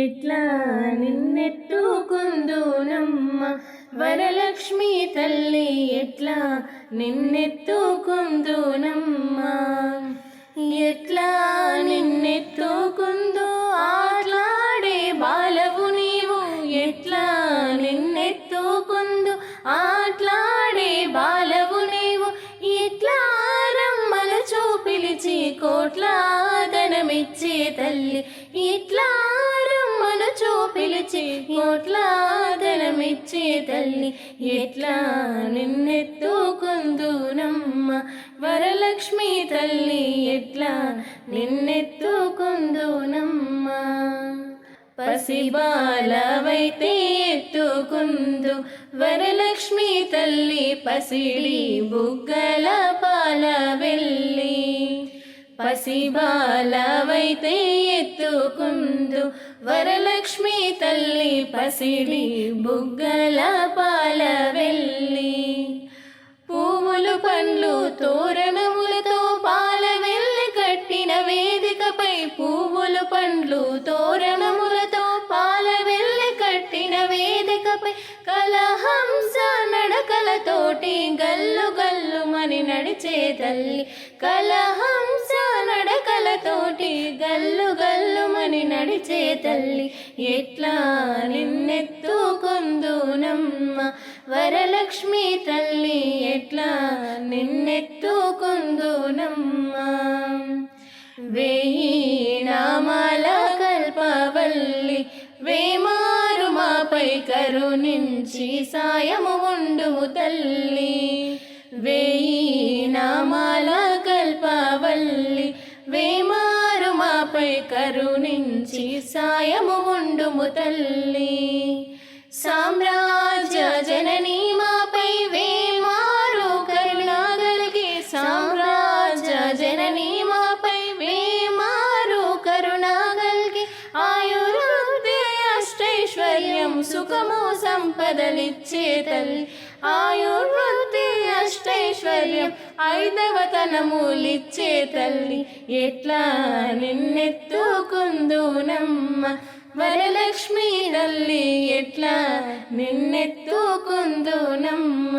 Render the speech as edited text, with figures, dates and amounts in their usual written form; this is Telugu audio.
ఎట్లా నిన్నెత్తుకుందునమ్మ వరలక్ష్మి తల్లి, ఎట్లా నిన్నెత్తుకుందునమ్మ. ఎట్లా నిన్నెత్తుకుందు ఆట్లాడే బాలవు నీవు, ఎట్లా నిన్నెత్తుకుందు ఆట్లాడే బాలవు నీవు. ఇట్లా రమ్మను చూపిలిచి కోట్లాదనమిచ్చే తల్లి, ఇట్లా రమ్మను చూపిలిచి కోట్లాదనమిచ్చే తల్లి. ఎట్లా నిన్నెత్తుకుందునమ్మ వరలక్ష్మి తల్లి, ఎట్లా నిన్నెత్తుకుందునమ్మ. పసిబాలవైతే ఎత్తుకుందు వరలక్ష్మి తల్లి, పసిడి బుగ్గల పాల వెళ్ళి. పసిబాలవైతే ఎత్తుకుందు వరలక్ష్మి తల్లి, పసిడి బుగ్గల పాల వెళ్ళి. పువ్వులు పండ్లు తోరణములతో పాల వెళ్ళి కట్టిన వేదికపై, పువ్వులు పండ్లు తోరణములతో పాల వెళ్ళి కట్టిన వేదికపై, కలహంస నడకలతోటి గల్లు గల్లుమని నడిచే తల్లి, కలహంస నడకలతోటి గల్లు గల్లుమని నడిచే తల్లి. ఎట్లా నిన్నెత్తుకుందునమ్మ వరలక్ష్మి తల్లి, ఎట్లా నిన్నెత్తుకుందునమ్మ. వేయి నామాల కల్పవల్లి, వేమారు మాపై కరుణించి సాయము ఉండుము తల్లి. వేయి నామాల కల్పవల్లి, వేమారు మాపై కరుణించి సాయము ఉండుము తల్లి. సామ్రాజ్య జననీ మాపై వేమారు కరుణగలిగి, సామ్రాజ్య జననీ మాపై వేమారు కరుణగలిగి, ఆయుర్వృద్ధి అష్టైశ్వర్యం సుఖము సంపదలిచ్చే తల్లి, ఆయుర్వృద్ధి అష్టైశ్వర్యం ఐదవతనములిచ్చే తల్లి. ఎట్లా నిన్నెత్తుకుందునమ్మ వరలక్ష్మి తల్లి, ఎట్లా నిన్నెత్తుకుందునమ్మ.